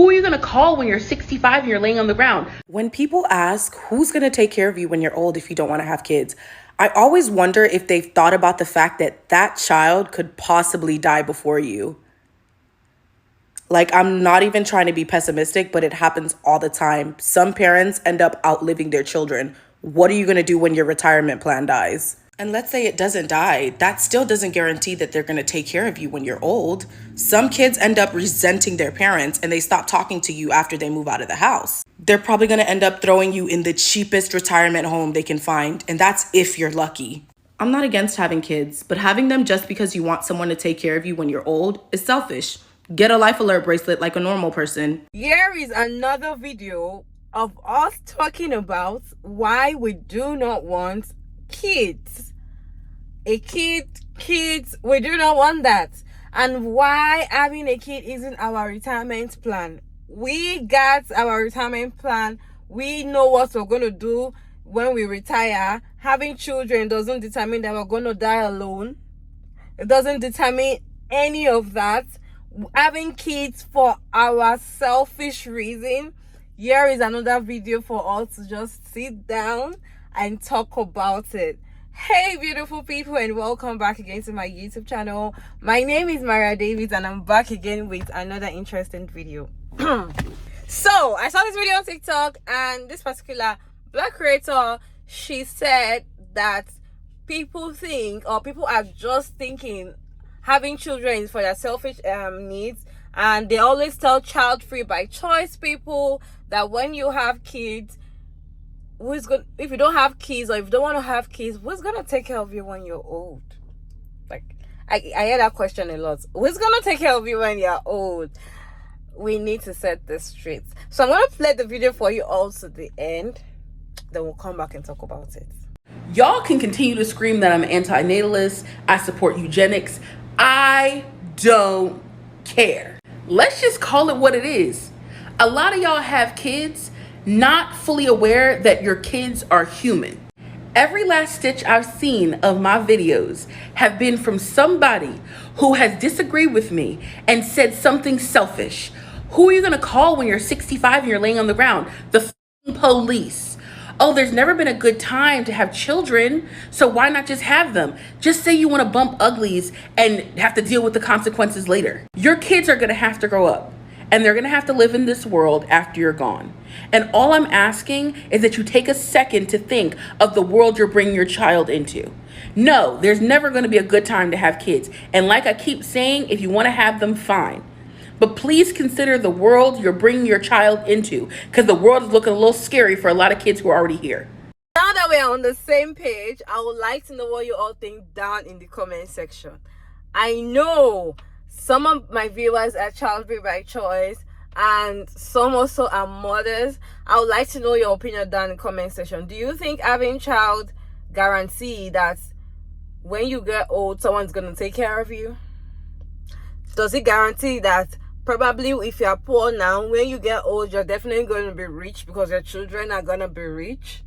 Who are you going to call when you're 65 and you're laying on the ground? When people ask who's going to take care of you when you're old if you don't want to have kids, I always wonder if they've thought about the fact that that child could possibly die before you. Like, I'm not even trying to be pessimistic, but it happens all the time. Some parents end up outliving their children. What are you going to do when your retirement plan dies? And let's say it doesn't die. That still doesn't guarantee that they're going to take care of you when you're old. Some kids end up resenting their parents and they stop talking to you after they move out of the house. They're probably going to end up throwing you in the cheapest retirement home they can find. And that's if you're lucky. I'm not against having kids, but having them just because you want someone to take care of you when you're old is selfish. Get a life alert bracelet like a normal person. Here is another video of us talking about why we do not want kids. Kids, we do not want that. And why having a kid isn't our retirement plan. We got our retirement plan. We know what we're going to do when we retire. Having children doesn't determine that we're going to die alone. It doesn't determine any of that. Having kids for our selfish reason. Here is another video for us to just sit down and talk about it. Hey beautiful people, and welcome back again to my YouTube channel. My name is Maria Davis and I'm back again with another interesting video. So I saw this video on TikTok, and this particular black creator, she said that people think, or people are just thinking having children is for their selfish needs, and they always tell child-free by choice people that when you have kids, if you don't have kids, or if you don't want to have kids, who's gonna take care of you when you're old? Like, I hear that question a lot. Who's gonna take care of you when you're old? We need to set this straight. So I'm gonna play the video for you all to the end, then we'll come back and talk about it. Y'all can continue to scream that I'm anti-natalist, I support eugenics. I don't care. Let's just call it what it is. A lot of y'all have kids not fully aware that your kids are human. Every last stitch I've seen of my videos have been from somebody who has disagreed with me and said something selfish. Who are you gonna call when you're 65 and you're laying on the ground? The police. Oh, there's never been a good time to have children, so why not just have them? Just say you want to bump uglies and have to deal with the consequences later. Your kids are gonna have to grow up, and they're gonna have to live in this world after you're gone. And all I'm asking is that you take a second to think of the world you're bringing your child into. No, there's never gonna be a good time to have kids. And like I keep saying, if you wanna have them, fine. But please consider the world you're bringing your child into, because the world is looking a little scary for a lot of kids who are already here. Now that we're on the same page, I would like to know what you all think down in the comment section. I know some of my viewers are child-free by choice, and some also are mothers. I would like to know your opinion down in the comment section. Do you think having child guarantee that when you get old, someone's going to take care of you? Does it guarantee that probably if you're poor now, when you get old, you're definitely going to be rich because your children are going to be rich?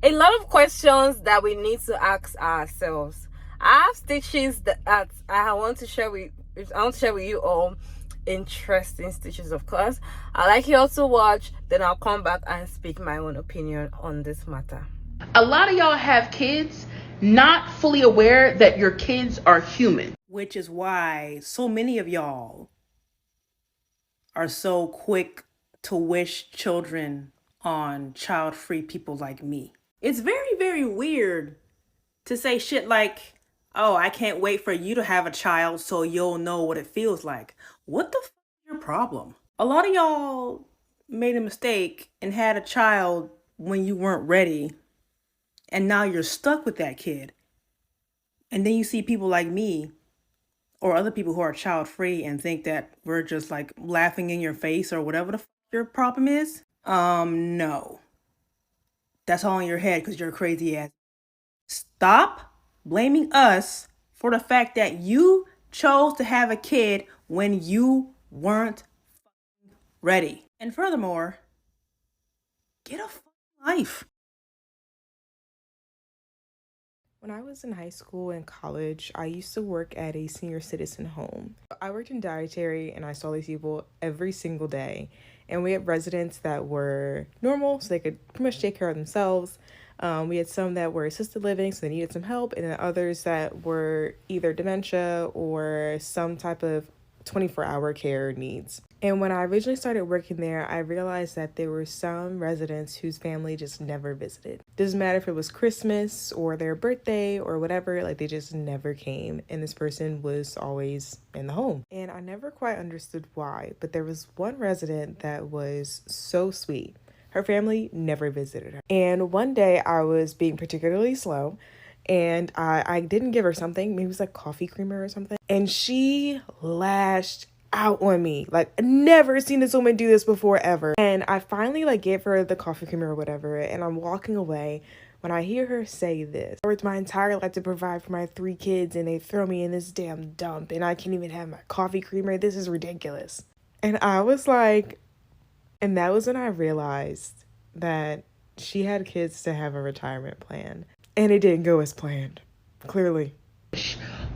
A lot of questions that we need to ask ourselves. I have stitches that I want to share with you all. Interesting stitches, of course. I'd like you all to watch, then I'll come back and speak my own opinion on this matter. A lot of y'all have kids not fully aware that your kids are human. Which is why so many of y'all are so quick to wish children on child-free people like me. It's very, very weird to say shit like, oh, I can't wait for you to have a child so you'll know what it feels like. What the f is your problem? A lot of y'all made a mistake and had a child when you weren't ready, and now you're stuck with that kid. And then you see people like me or other people who are child-free and think that we're just like laughing in your face or whatever the f your problem is. No. That's all in your head because you're a crazy ass. Stop blaming us for the fact that you chose to have a kid when you weren't ready. And furthermore, get a life. When I was in high school and college, I used to work at a senior citizen home. I worked in dietary and I saw these people every single day. And we had residents that were normal, so they could pretty much take care of themselves. We had some that were assisted living, so they needed some help, and then others that were either dementia or some type of 24-hour care needs. And when I originally started working there, I realized that there were some residents whose family just never visited. Doesn't matter if it was Christmas or their birthday or whatever, like they just never came. And this person was always in the home. And I never quite understood why, but there was one resident that was so sweet. Her family never visited her. And one day I was being particularly slow and I didn't give her something. Maybe it was like coffee creamer or something. And she lashed out on me. Like, I never seen this woman do this before ever. And I finally like gave her the coffee creamer or whatever. And I'm walking away when I hear her say this. I worked my entire life to provide for my 3 kids and they throw me in this damn dump and I can't even have my coffee creamer. This is ridiculous. And I was like, and that was when I realized that she had kids to have a retirement plan. And it didn't go as planned, clearly.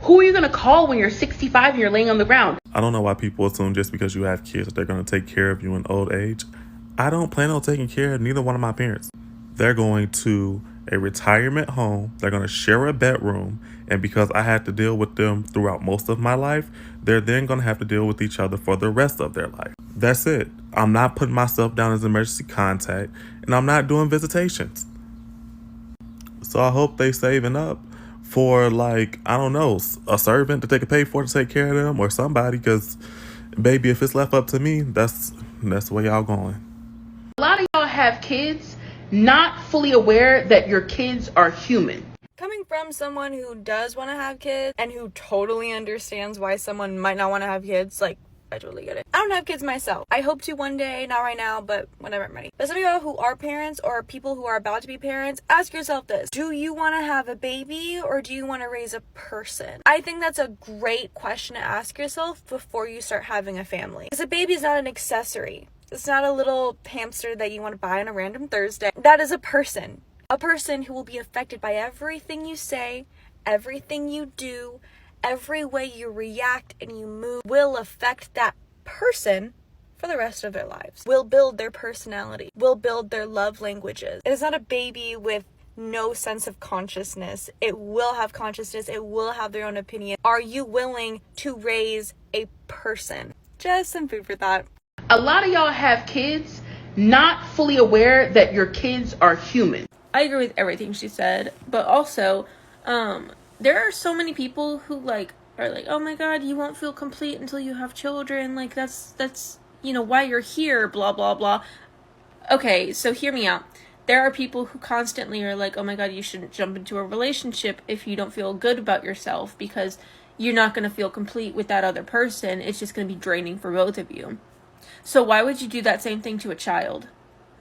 Who are you going to call when you're 65 and you're laying on the ground? I don't know why people assume just because you have kids that they're going to take care of you in old age. I don't plan on taking care of neither one of my parents. They're going to a retirement home. They're going to share a bedroom. And because I had to deal with them throughout most of my life, they're then going to have to deal with each other for the rest of their life. That's it. I'm not putting myself down as emergency contact, and I'm not doing visitations. So I hope they saving up for, like, I don't know, a servant that they could pay for to take care of them or somebody, because, baby, if it's left up to me, that's the way y'all going. A lot of y'all have kids not fully aware that your kids are human. Coming from someone who does want to have kids and who totally understands why someone might not want to have kids, like, I totally get it. I don't have kids myself. I hope to one day, not right now, but whenever I'm ready. But some of y'all who are parents or people who are about to be parents, ask yourself this. Do you want to have a baby or do you want to raise a person? I think that's a great question to ask yourself before you start having a family. Because a baby is not an accessory. It's not a little hamster that you want to buy on a random Thursday. That is a person. A person who will be affected by everything you say, everything you do, every way you react and you move will affect that person for the rest of their lives. Will build their personality, will build their love languages. It is not a baby with no sense of consciousness. It will have consciousness. It will have their own opinion. Are you willing to raise a person? Just some food for thought. A lot of y'all have kids not fully aware that your kids are human. I agree with everything she said, but also, there are so many people who are like, oh my god, you won't feel complete until you have children. Like that's why you're here, blah blah blah. Okay, so hear me out. There are people who constantly are like, oh my god, you shouldn't jump into a relationship if you don't feel good about yourself because you're not going to feel complete with that other person. It's just going to be draining for both of you. So why would you do that same thing to a child?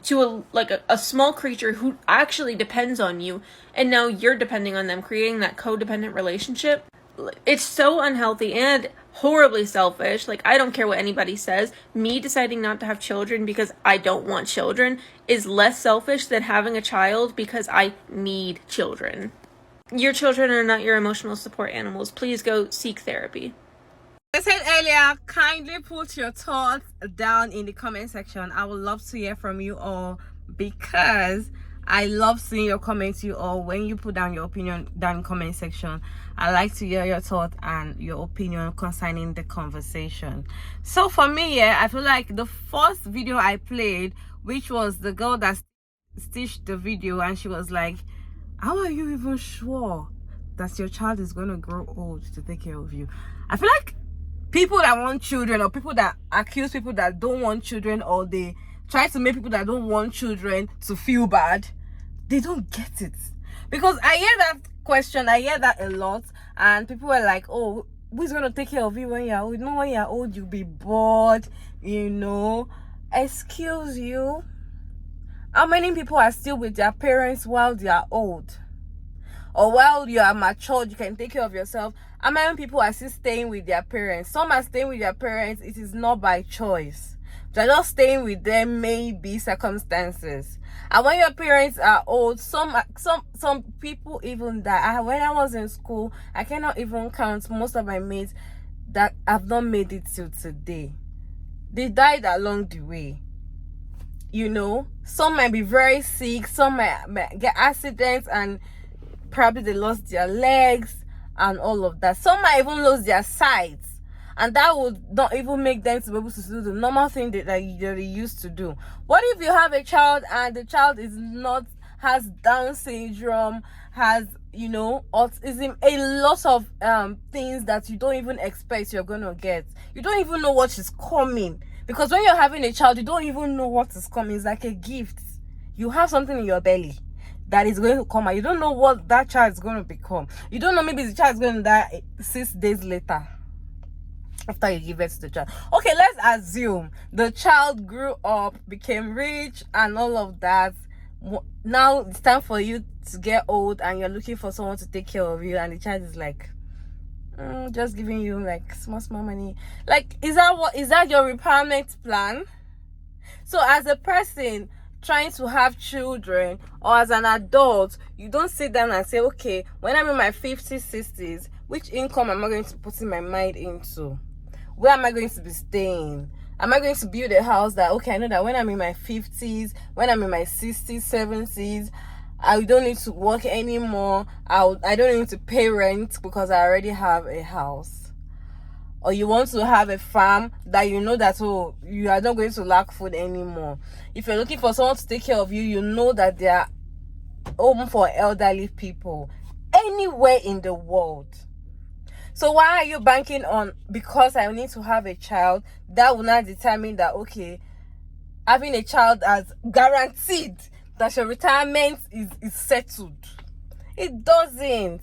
To a small creature who actually depends on you, and now you're depending on them, creating that codependent relationship. It's so unhealthy and horribly selfish. Like, I don't care what anybody says. Me deciding not to have children because I don't want children is less selfish than having a child because I need children. Your children are not your emotional support animals. Please go seek therapy. I said earlier, kindly put your thoughts down in the comment section. I would love to hear from you all because I love seeing your comments, you all. When you put down your opinion down in the comment section, I like to hear your thoughts and your opinion concerning the conversation. So for me, I feel like the first video I played, which was the girl that stitched the video, and she was like, how are you even sure that your child is going to grow old to take care of you? I feel like people that want children, or people that accuse people that don't want children, or they try to make people that don't want children to feel bad, they don't get it. Because I hear that question, I hear that a lot, and people are like, oh, who's going to take care of you when you're old? No, when you're old, you'll be bored, Excuse you? How many people are still with their parents while they are old? Or while you are matured, you can take care of yourself. How many people are still staying with their parents? Some are staying with their parents. It is not by choice. You're just staying with them, maybe circumstances. And when your parents are old, some people even die. When I was in school, I cannot even count most of my mates that have not made it till today. They died along the way. You know, some might be very sick, some might get accidents and probably they lost their legs and all of that. Some might even lose their sight, and that would not even make them to be able to do the normal thing that they used to do. What if you have a child and the child has Down syndrome, has, you know, autism, a lot of things that you don't even expect you're gonna get. You don't even know what is coming, because when you're having a child, you don't even know what is coming. It's like a gift. You have something in your belly that is going to come out. You don't know what that child is going to become. You don't know, maybe the child is going to die 6 days later after you give birth to the child. Okay, let's assume the child grew up, became rich and all of that. Now it's time for you to get old and you're looking for someone to take care of you, and the child is like, just giving you like small money. Like, is that your retirement plan? So as a person trying to have children, or as an adult, you don't sit down and say, okay, when I'm in my 50s, 60s, which income am I going to put in my mind into? Where am I going to be staying? Am I going to build a house that, okay, I know that when I'm in my 50s, when I'm in my 60s, 70s, I don't need to work anymore. I don't need to pay rent because I already have a house. Or you want to have a farm that you know that, oh, you are not going to lack food anymore. If you're looking for someone to take care of you, you know that they are home for elderly people anywhere in the world. So why are you banking on, because I need to have a child, that will not determine that, okay, having a child as guaranteed that your retirement is settled? It doesn't.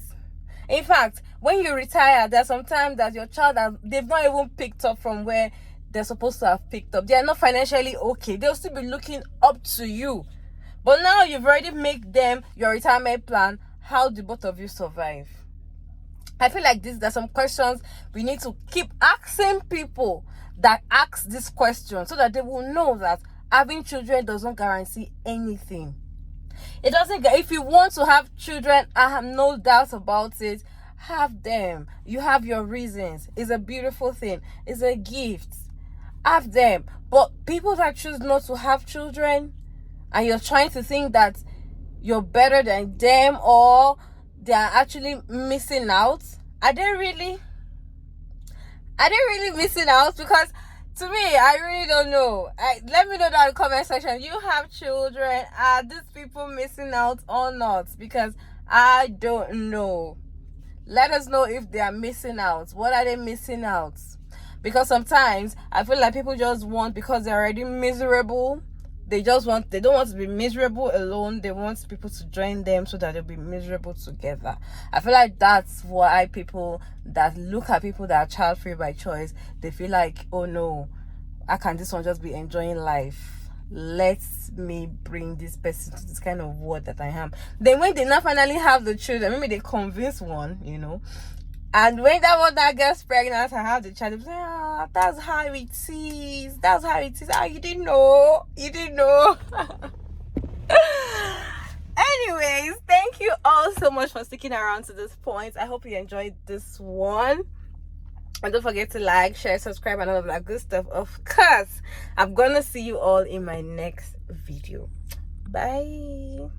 In fact, when you retire, there's sometimes that your child they've not even picked up from where they're supposed to have picked up. They are not financially okay. They'll still be looking up to you. But now you've already made them your retirement plan. How do both of you survive? I feel like there's some questions we need to keep asking people that ask this question, so that they will know that having children doesn't guarantee anything. It doesn't. If you want to have children, I have no doubt about it, have them. You have your reasons. It's a beautiful thing. It's a gift. Have them. But people that choose not to have children, and you're trying to think that you're better than them, or they are actually missing out. Are they really missing out? Because to me, I really don't know. Let me know down in the comment section. You have children. Are these people missing out or not? Because I don't know. Let us know if they are missing out. What are they missing out? Because sometimes I feel like people just want, because they're already miserable, they don't want to be miserable alone. They want people to join them so that they'll be miserable together. I feel like that's why people that look at people that are child free by choice, they feel like, oh no, how can this one just be enjoying life? Let me bring this person to this kind of world that I am. Then when they now finally have the children, maybe they convince one, you know, and when that gets pregnant and have the child, they say, that's how it is. That's how it is. You didn't know. Anyways, thank you all so much for sticking around to this point. I hope you enjoyed this one. And don't forget to like, share, subscribe, and all of that good stuff. Of course, I'm gonna see you all in my next video. Bye.